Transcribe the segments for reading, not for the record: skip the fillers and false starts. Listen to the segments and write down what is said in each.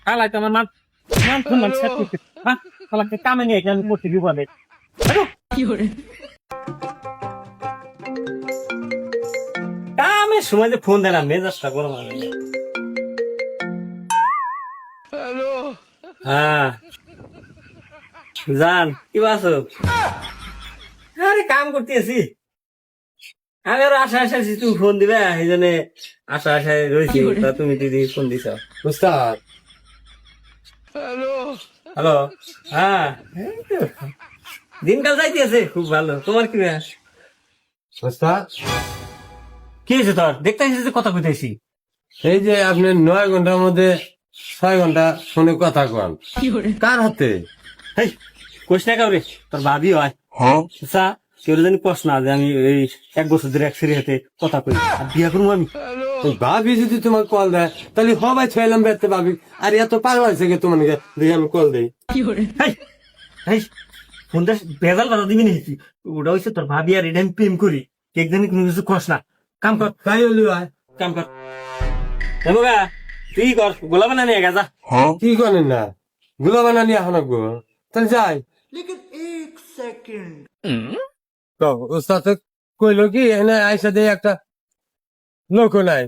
কালাই তো আমার মান সম্মান শেষ করতে হ্যাঁ কালাকে কামে নিয়ে আমি করতে বিপদে কামের সময় যে ফোন দেয় না মেজাজটা গরম হয়ে গেল। হ্যাঁ জান কি আছো? আরে কাম করতে আছি আমি আরো আশা আশা আছি তুমি ফোন দিবে এই জন্য আশা আশায় রয়েছি তা তুমি দিদি ফোন দিছ। উস্তাদ হ্যালো হ্যাঁ এই তো, দিনকাল যাইতে আছে খুব ভালো। তোমার কি ব্যাস? উস্তাদ কি হয়েছে তোর? দেখতে আসিস কথা কইতেছি। এই যে আপনি 9 ঘন্টার মধ্যে 6 ঘন্টা ফোনে কথা কন কার হাতে? হেই কোশ না কাউরে তোর ভাবি হয় আচ্ছা কেউ জানি প্রশ্ন যে আমি এই 1 বছর ধরে এক সিঁড়ি হাতে কথা কই আর বিয়া করবো আমি। ওই ভাবি যদি তোমার কল দেয় তাহলে হবাই ছয়লাম বেড়তে ভাবি আর এত পাগল হয়েছে গে তোমাকে দেখে আমি কল দেই। হেই হেই ফোনটা ভেজাল কথা দিবি নিয়েছি ওটা হচ্ছে তোর ভাবি আর এটা আমি প্রেম করি কেক জানি কোনো কিছু কস না। কাম কর তাই হলি ভাই কাম কর দেবগা তুই কর গোলা বানা নিয়ে গেছা। কি করেন না গুলা বানানি এখন গো তাহলে যাই তো উস্তাদ কইলো কি এনে আইসা দিয়ে একটা লোক নাই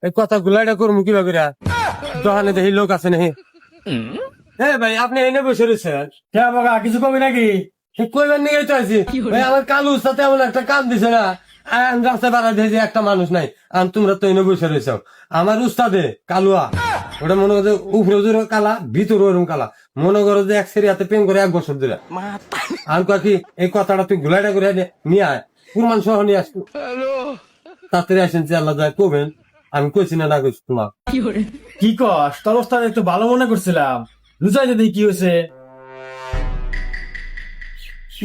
এই কথা গুলাইটা করবো কিবা করে দোকানে দেখি লোক আছে নাকি? হ্যাঁ ভাই আপনি এনে বসে রয়েছেন কিছু কবি নাকি? কইবার নিয়ে তো আছি ভাই আমার কালু উস্তাদ এমন একটা কাম দিছে না আমি রাস্তায় বাড়া দিয়েছি একটা মানুষ নাই আর তোমরা তো এনে বসে রয়েছ। আমার উস্তাদে কালুয়া ওটা মনে করো উপরে জোর কালা ভিতরে ওরম কালা মনে করো যে এক সেরি হাতে প্রেম করে 1 বছর ধরে আর কি এই কথাটা তুই গুলাইটা করে নিয়ে আয় কুরমান সহ নিয়ে আসবো তাড়াতাড়ি আসেন যে আল্লাহ যায় কবেন আমি কইছি না না কইছি তোমার কি কস তোর অবস্থা একটু ভালো মনে করছিলাম বুঝাই যদি কি হয়েছে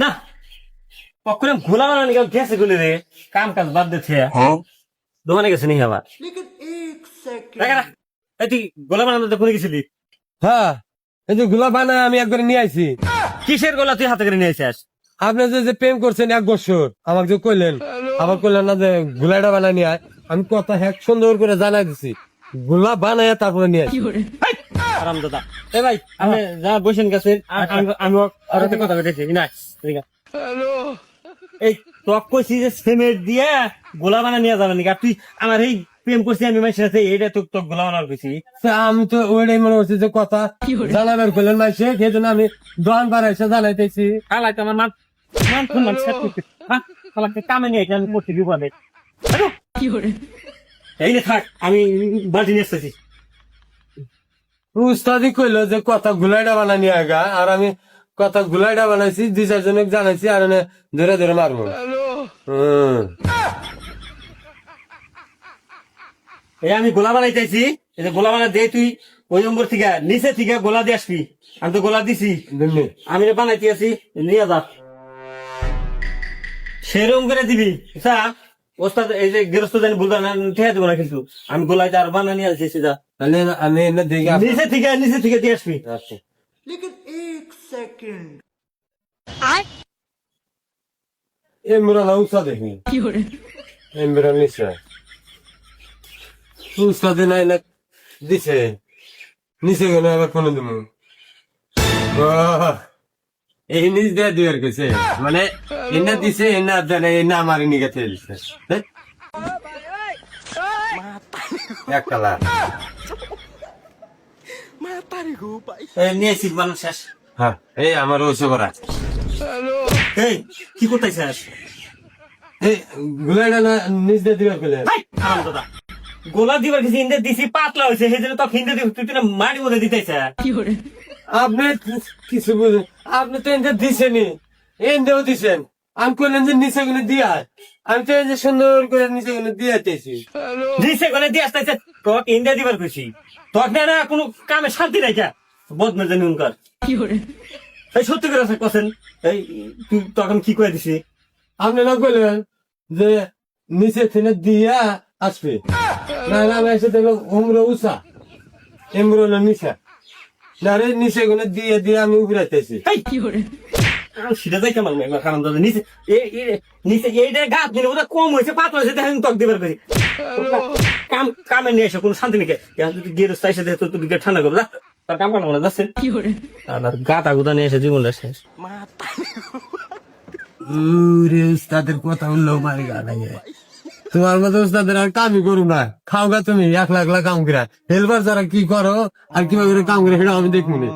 না পক্ষরে গোলা বানা নিয়ে গেছে গুলি রে কাম কাজ বাদ দিচ্ছে দোকানে গেছে নি আবার এই তুই গোলা বানাতে কোনে গেছিলি? হ্যাঁ এই যে গুলা বানায় আমি একবার নিয়ে আইছি। কিসের গোলা তুই হাতে করে নিয়ে আসিস? আপনি যে প্রেম করছেন 1 বছর আমাকে যে কইলেন আবার কইলেন না যে গুলাইটা বানায় নিয়ে আয় আমি কথা হ্যাক সুন্দর করে জানাই দিছি গুলা বানায় তারপরে নিয়ে আসি। আরাম দাদা এ ভাই আপনি যা বসেন গেছেন আমি আর একটা কথা কইতেছি না ঠিক আছে এই টক কইছি যে সিমেন্ট দিয়ে গোলা বানা নিয়ে যাবেন নাকি আর তুই আমার এই প্রেম করছি আমি মাইসের সাথে এইটা তো টক গোলা বানার কইছি। তা আমি তো ওইটাই মনে হচ্ছে যে কথা জানাবার কইলেন মাইসে সেই জন্য আমি দোকান পাড়াইছে জানাইতেছি। কালাই তো আমার মান সম্মান শেষ করতে হ্যাঁ কালাকে কামে নিয়ে আমি করতে বিপদে এই নে থাক আমি বালতি নিয়ে এসেছি। উস্তাদি কইলো যে কথা গুলাইটা বানা নিয়ে আগা আর আমি কথা গুলাইটা বানাইছি 2-4 জনকে জানাইছি আর এনে ধরে ধরে মারবো। এই আমি গোলা বানাইতেছি এই যে গোলা বানা দে তুই ওই নম্বর থেকে নিচে থেকে গোলা দিয়ে আসবি আমি তো গোলা দিছি আমি বানাইতে আছি নিয়ে যা সেরকম করে দিবি আচ্ছা ওস্তাদ এই যে গৃহস্থ জানি বলতে না ঠিক দেবো না কিন্তু আমি গোলাইতে আর বানা নিয়ে আসছি সিধা তাহলে আমি এনে দেখে নিচে থেকে দিয়ে আসবি। এমরা না উস্তাদ দেখি এমরা নিশ্চয় উস্তাদে নাই না দিছে নিচে গেলে আবার কোনো দিব এই নিচ দিয়ে দুয়ার গেছে মানে এনে দিছে এনে জানে এনে আমার নিয়ে গেছে দিছে এক কালা নিয়ে আসি বানা শেষ। হ্যাঁ এই আমার ওইসব করা এই কি করতেছিস? এই গুলাইটা না নিচ দিয়ে দুয়ার গেলে আরাম দাদা গোলা দিবার কিছু ইন্দে দিছি পাতলা হয়েছে সেই জন্য তো হিন্দে তুই তো মাটি মধ্যে দিতেছে। আপনি কিছু বুঝেন আপনি তো এনে দিছেনি এনেও দিছেন আমি কইলেন যে নিচে গুলো দিয়া আমি তো এই যে সুন্দর করে নিচে গুলো দিয়ে আইতেছি দিছে গলে দিয়ে আসতেছে তোকে ইন্দে দিবার খুশি তোকে না কোনো কামে শান্তি নাই কে বদমের জন্য উনকার এই সত্যি করে কথা এই তুই তখন কি করে দিছি? আপনি না কইলেন যে নিচে থেকে দিয়া আসবে না না আমি এসে দেখলাম উমরো উষা এমরো না নিচা না রে নিচে গুলো দিয়ে দিয়ে আমি উগড়াইতেছি সেটা যাই কেমন খারাপ দাদা নিচে নিচে এইটা গাছ দিলে ওটা কম হয়েছে পাতলা হয়েছে দেখেন তক দিবার করি কামে নিয়ে এসে কোনো শান্তি নেই গিয়ে এসে তোর ঠান্ডা করবো তার কাম কাটা মনে যাচ্ছে আর গাতা গুদা নিয়ে এসে জীবনটা শেষ ওরে উস্তাদের কথা উঠলো মারি গা লাগে তোমার মতো উস্তাদের আর কামই করু না খাও গা তুমি একলা একলা কাম করা হেলবার যারা কি করো আর কিভাবে করে কাম করে সেটা আমি দেখবো না